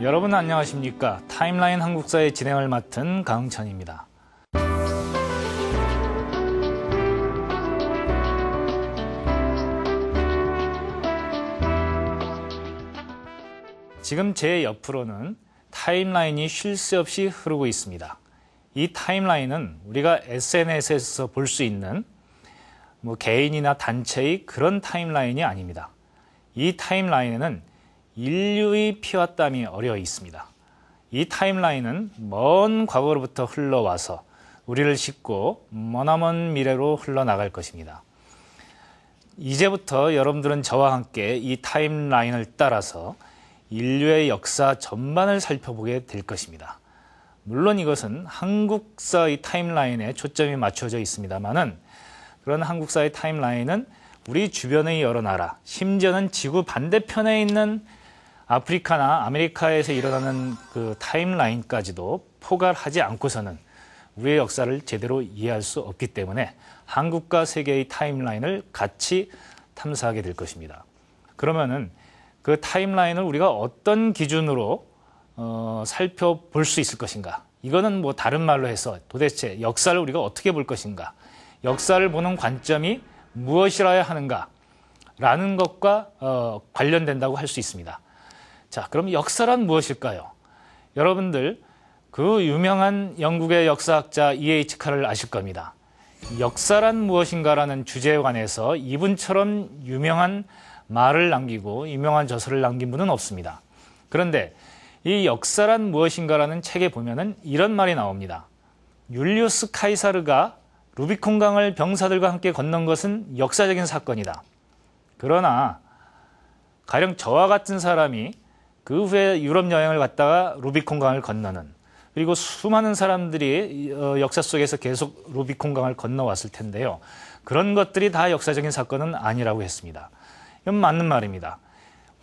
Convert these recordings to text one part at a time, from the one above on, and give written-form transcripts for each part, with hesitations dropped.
여러분 안녕하십니까? 타임라인 한국사의 진행을 맡은 강흥찬입니다. 지금 제 옆으로는 타임라인이 쉴 새 없이 흐르고 있습니다. 이 타임라인은 우리가 SNS에서 볼 수 있는 개인이나 단체의 그런 타임라인이 아닙니다. 이 타임라인에는 인류의 피와 땀이 어려 있습니다. 이 타임라인은 먼 과거로부터 흘러와서 우리를 싣고 머나먼 미래로 흘러나갈 것입니다. 이제부터 여러분들은 저와 함께 이 타임라인을 따라서 인류의 역사 전반을 살펴보게 될 것입니다. 물론 이것은 한국사의 타임라인에 초점이 맞춰져 있습니다만은 그런 한국사의 타임라인은 우리 주변의 여러 나라, 심지어는 지구 반대편에 있는 아프리카나 아메리카에서 일어나는 그 타임라인까지도 포괄하지 않고서는 우리의 역사를 제대로 이해할 수 없기 때문에 한국과 세계의 타임라인을 같이 탐사하게 될 것입니다. 그러면은 그 타임라인을 우리가 어떤 기준으로 살펴볼 수 있을 것인가? 이거는 다른 말로 해서 도대체 역사를 우리가 어떻게 볼 것인가? 역사를 보는 관점이 무엇이라야 하는가? 라는 것과 관련된다고 할 수 있습니다. 자, 그럼 역사란 무엇일까요? 여러분들 그 유명한 영국의 역사학자 E.H. 칼을 아실 겁니다. 역사란 무엇인가라는 주제에 관해서 이분처럼 유명한 말을 남기고 유명한 저서를 남긴 분은 없습니다. 그런데 이 역사란 무엇인가라는 책에 보면은 이런 말이 나옵니다. 율리우스 카이사르가 루비콘강을 병사들과 함께 건넌 것은 역사적인 사건이다. 그러나 가령 저와 같은 사람이 그 후에 유럽 여행을 갔다가 루비콘강을 건너는, 그리고 수많은 사람들이 역사 속에서 계속 루비콘강을 건너왔을 텐데요. 그런 것들이 다 역사적인 사건은 아니라고 했습니다. 이건 맞는 말입니다.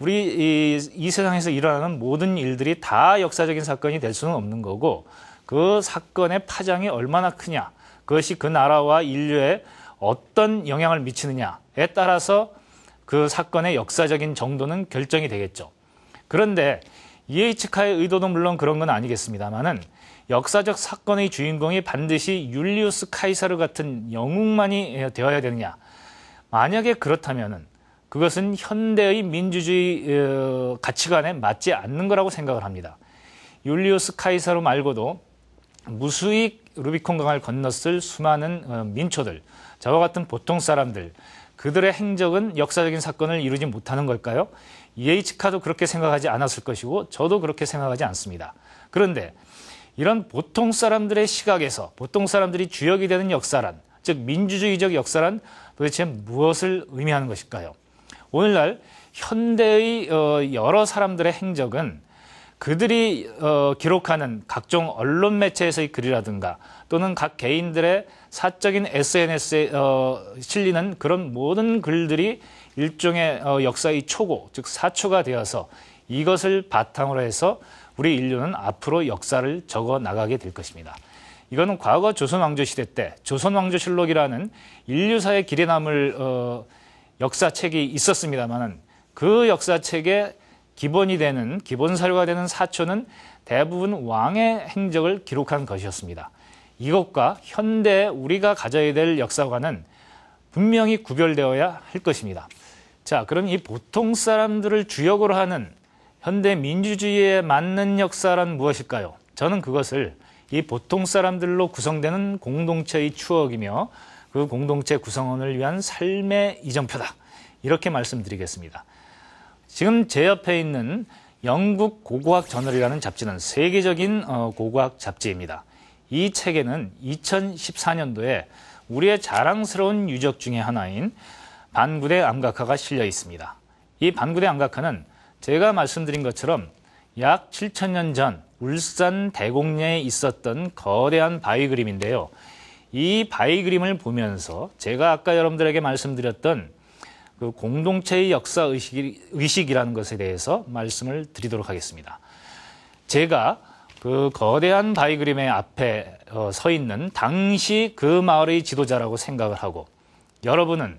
우리 이 세상에서 일어나는 모든 일들이 다 역사적인 사건이 될 수는 없는 거고, 그 사건의 파장이 얼마나 크냐, 그것이 그 나라와 인류에 어떤 영향을 미치느냐에 따라서 그 사건의 역사적인 정도는 결정이 되겠죠. 그런데 E.H. 칼의 의도도 물론 그런 건 아니겠습니다만은 역사적 사건의 주인공이 반드시 율리우스 카이사르 같은 영웅만이 되어야 되느냐? 만약에 그렇다면은 그것은 현대의 민주주의 가치관에 맞지 않는 거라고 생각을 합니다. 율리우스 카이사르 말고도 무수히 루비콘강을 건넜을 수많은 민초들, 저와 같은 보통 사람들, 그들의 행적은 역사적인 사건을 이루지 못하는 걸까요? E.H. 칼도 그렇게 생각하지 않았을 것이고 저도 그렇게 생각하지 않습니다. 그런데 이런 보통 사람들의 시각에서 보통 사람들이 주역이 되는 역사란, 즉 민주주의적 역사란 도대체 무엇을 의미하는 것일까요? 오늘날 현대의 여러 사람들의 행적은 그들이 기록하는 각종 언론 매체에서의 글이라든가 또는 각 개인들의 사적인 SNS에 실리는 그런 모든 글들이 일종의 역사의 초고, 즉 사초가 되어서 이것을 바탕으로 해서 우리 인류는 앞으로 역사를 적어 나가게 될 것입니다. 이거는 과거 조선왕조시대 때 조선왕조실록이라는 인류사의 길에 남을 역사책이 있었습니다만 그 역사책의 기본이 되는, 기본 사료가 되는 사초는 대부분 왕의 행적을 기록한 것이었습니다. 이것과 현대 우리가 가져야 될 역사관은 분명히 구별되어야 할 것입니다. 자, 그럼 이 보통 사람들을 주역으로 하는 현대 민주주의에 맞는 역사란 무엇일까요? 저는 그것을 이 보통 사람들로 구성되는 공동체의 추억이며 그 공동체 구성원을 위한 삶의 이정표다. 이렇게 말씀드리겠습니다. 지금 제 옆에 있는 영국 고고학 저널이라는 잡지는 세계적인 고고학 잡지입니다. 이 책에는 2014년도에 우리의 자랑스러운 유적 중에 하나인 반구대 암각화가 실려 있습니다. 이 반구대 암각화는 제가 말씀드린 것처럼 약 7,000년 전 울산 대곡리에 있었던 거대한 바위 그림인데요. 이 바위 그림을 보면서 제가 아까 여러분들에게 말씀드렸던 그 공동체의 역사 의식이라는 것에 대해서 말씀을 드리도록 하겠습니다. 제가 그 거대한 바위 그림의 앞에 서 있는 당시 그 마을의 지도자라고 생각을 하고, 여러분은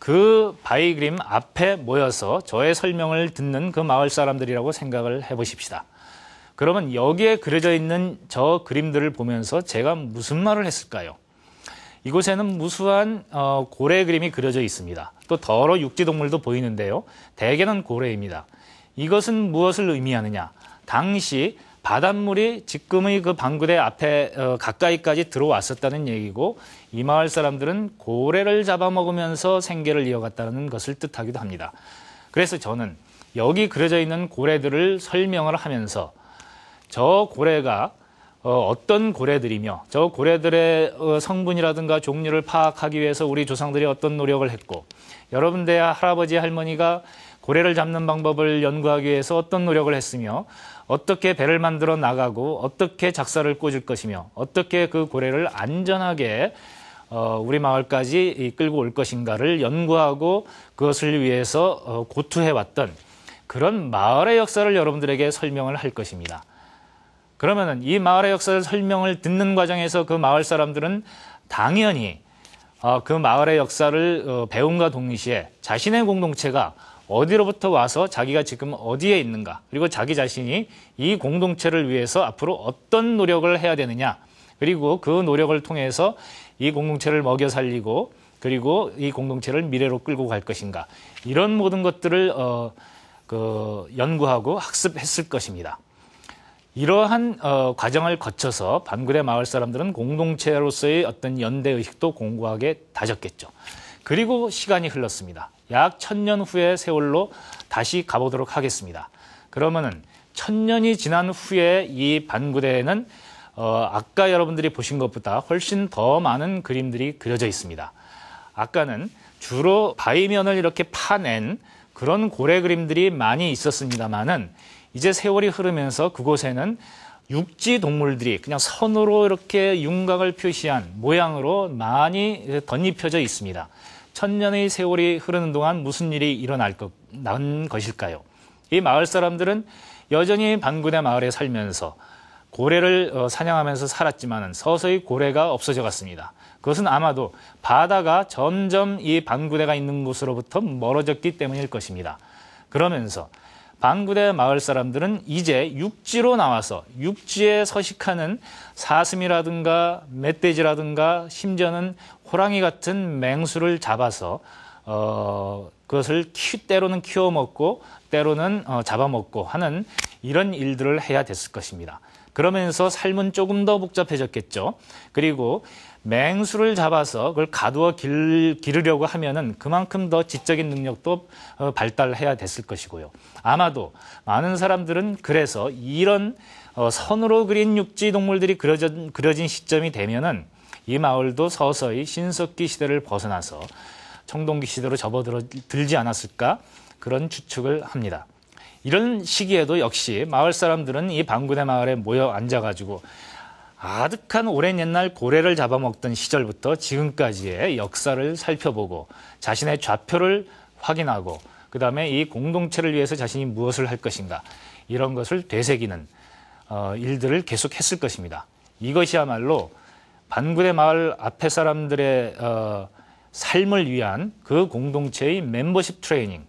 그 바위 그림 앞에 모여서 저의 설명을 듣는 그 마을 사람들이라고 생각을 해보십시다. 그러면 여기에 그려져 있는 저 그림들을 보면서 제가 무슨 말을 했을까요? 이곳에는 무수한 고래 그림이 그려져 있습니다. 또 더러 육지동물도 보이는데요. 대개는 고래입니다. 이것은 무엇을 의미하느냐? 당시 바닷물이 지금의 그 방구대 앞에 가까이까지 들어왔었다는 얘기고, 이 마을 사람들은 고래를 잡아먹으면서 생계를 이어갔다는 것을 뜻하기도 합니다. 그래서 저는 여기 그려져 있는 고래들을 설명을 하면서 저 고래가 어떤 고래들이며 저 고래들의 성분이라든가 종류를 파악하기 위해서 우리 조상들이 어떤 노력을 했고, 여러분들의 할아버지 할머니가 고래를 잡는 방법을 연구하기 위해서 어떤 노력을 했으며, 어떻게 배를 만들어 나가고 어떻게 작사를 꽂을 것이며, 어떻게 그 고래를 안전하게 우리 마을까지 끌고 올 것인가를 연구하고 그것을 위해서 고투해왔던 그런 마을의 역사를 여러분들에게 설명을 할 것입니다. 그러면은 이 마을의 역사를 설명을 듣는 과정에서 그 마을 사람들은 당연히 그 마을의 역사를 배움과 동시에 자신의 공동체가 어디로부터 와서 자기가 지금 어디에 있는가, 그리고 자기 자신이 이 공동체를 위해서 앞으로 어떤 노력을 해야 되느냐, 그리고 그 노력을 통해서 이 공동체를 먹여 살리고 그리고 이 공동체를 미래로 끌고 갈 것인가, 이런 모든 것들을 연구하고 학습했을 것입니다. 이러한 과정을 거쳐서 반구대 마을 사람들은 공동체로서의 어떤 연대의식도 공고하게 다졌겠죠. 그리고 시간이 흘렀습니다. 약 1000년 후의 세월로 다시 가보도록 하겠습니다. 그러면은 1000년이 지난 후에 이 반구대에는 아까 여러분들이 보신 것보다 훨씬 더 많은 그림들이 그려져 있습니다. 아까는 주로 바위면을 이렇게 파낸 그런 고래 그림들이 많이 있었습니다만은, 이제 세월이 흐르면서 그곳에는 육지 동물들이 그냥 선으로 이렇게 윤곽을 표시한 모양으로 많이 덧입혀져 있습니다. 1000년의 세월이 흐르는 동안 무슨 일이 일어날 것일까요? 이 마을 사람들은 여전히 반구대 마을에 살면서 고래를 사냥하면서 살았지만 서서히 고래가 없어져 갔습니다. 그것은 아마도 바다가 점점 이 반구대가 있는 곳으로부터 멀어졌기 때문일 것입니다. 그러면서 반구대 마을 사람들은 이제 육지로 나와서 육지에 서식하는 사슴이라든가 멧돼지라든가 심지어는 호랑이 같은 맹수를 잡아서 그것을 때로는 키워 먹고 때로는 잡아먹고 하는 이런 일들을 해야 됐을 것입니다. 그러면서 삶은 조금 더 복잡해졌겠죠. 그리고 맹수를 잡아서 그걸 가두어 기르려고 하면은 그만큼 더 지적인 능력도 발달해야 됐을 것이고요. 아마도 많은 사람들은 그래서 이런 선으로 그린 육지 동물들이 그려진 시점이 되면은 이 마을도 서서히 신석기 시대를 벗어나서 청동기 시대로 접어들지 않았을까, 그런 추측을 합니다. 이런 시기에도 역시 마을 사람들은 이 반구대 마을에 모여 앉아가지고 아득한 오랜 옛날 고래를 잡아먹던 시절부터 지금까지의 역사를 살펴보고 자신의 좌표를 확인하고, 그 다음에 이 공동체를 위해서 자신이 무엇을 할 것인가, 이런 것을 되새기는 일들을 계속했을 것입니다. 이것이야말로 반구대 마을 앞에 사람들의 삶을 위한 그 공동체의 멤버십 트레이닝,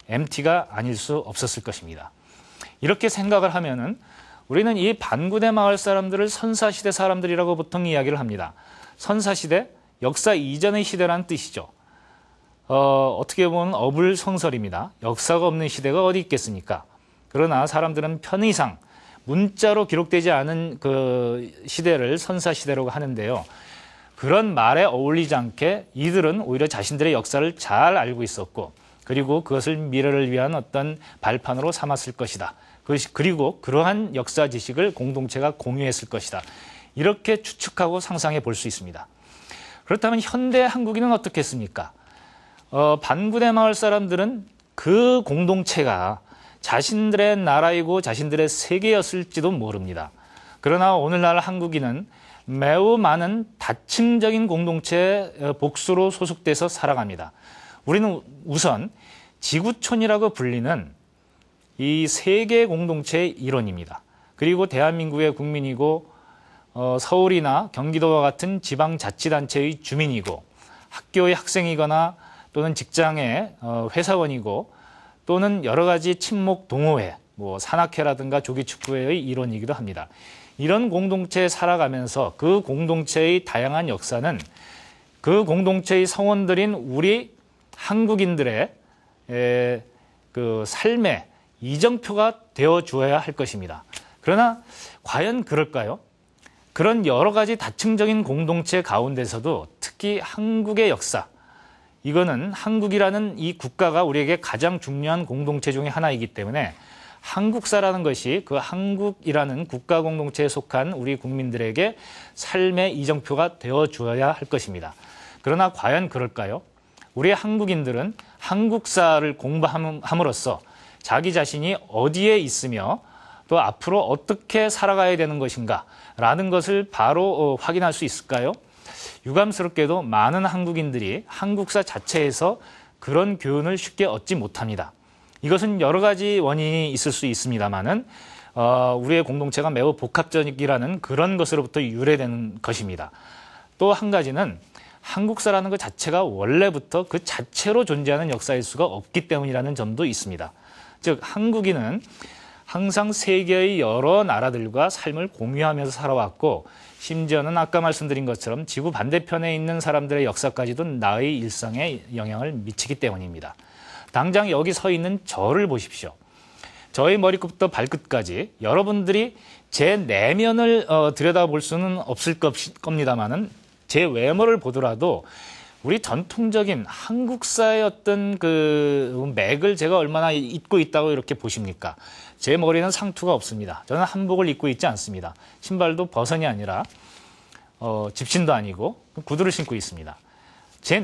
MT가 아닐 수 없었을 것입니다. 이렇게 생각을 하면은 우리는 이 반구대 마을 사람들을 선사시대 사람들이라고 보통 이야기를 합니다. 선사시대, 역사 이전의 시대라는 뜻이죠. 어떻게 보면 어불성설입니다. 역사가 없는 시대가 어디 있겠습니까? 그러나 사람들은 편의상 문자로 기록되지 않은 그 시대를 선사시대라고 하는데요. 그런 말에 어울리지 않게 이들은 오히려 자신들의 역사를 잘 알고 있었고, 그리고 그것을 미래를 위한 어떤 발판으로 삼았을 것이다. 그리고 그러한 역사 지식을 공동체가 공유했을 것이다. 이렇게 추측하고 상상해 볼 수 있습니다. 그렇다면 현대 한국인은 어떻겠습니까? 반구대 마을 사람들은 그 공동체가 자신들의 나라이고 자신들의 세계였을지도 모릅니다. 그러나 오늘날 한국인은 매우 많은 다층적인 공동체의 복수로 소속돼서 살아갑니다. 우리는 우선 지구촌이라고 불리는 이 세계 공동체의 일원입니다. 그리고 대한민국의 국민이고 서울이나 경기도와 같은 지방자치단체의 주민이고, 학교의 학생이거나 또는 직장의 회사원이고, 또는 여러 가지 친목 동호회, 뭐 산악회라든가 조기축구회의 일원이기도 합니다. 이런 공동체에 살아가면서 그 공동체의 다양한 역사는 그 공동체의 성원들인 우리 한국인들의 그 삶의 이정표가 되어 주어야 할 것입니다. 그러나 과연 그럴까요? 그런 여러 가지 다층적인 공동체 가운데서도 특히 한국의 역사, 이거는 한국이라는 이 국가가 우리에게 가장 중요한 공동체 중에 하나이기 때문에 한국사라는 것이 그 한국이라는 국가 공동체에 속한 우리 국민들에게 삶의 이정표가 되어 주어야 할 것입니다. 그러나 과연 그럴까요? 우리 한국인들은 한국사를 공부함으로써 자기 자신이 어디에 있으며 또 앞으로 어떻게 살아가야 되는 것인가라는 것을 바로 확인할 수 있을까요? 유감스럽게도 많은 한국인들이 한국사 자체에서 그런 교훈을 쉽게 얻지 못합니다. 이것은 여러 가지 원인이 있을 수 있습니다만은 우리의 공동체가 매우 복합적이라는 그런 것으로부터 유래되는 것입니다. 또 한 가지는 한국사라는 것 자체가 원래부터 그 자체로 존재하는 역사일 수가 없기 때문이라는 점도 있습니다. 즉 한국인은 항상 세계의 여러 나라들과 삶을 공유하면서 살아왔고 심지어는 아까 말씀드린 것처럼 지구 반대편에 있는 사람들의 역사까지도 나의 일상에 영향을 미치기 때문입니다. 당장 여기 서 있는 저를 보십시오. 저의 머리끝부터 발끝까지 여러분들이 제 내면을 들여다볼 수는 없을 겁니다만은 제 외모를 보더라도 우리 전통적인 한국사의 어떤 그 맥을 제가 얼마나 입고 있다고 이렇게 보십니까? 제 머리는 상투가 없습니다. 저는 한복을 입고 있지 않습니다. 신발도 버선이 아니라 집신도 아니고 구두를 신고 있습니다. 제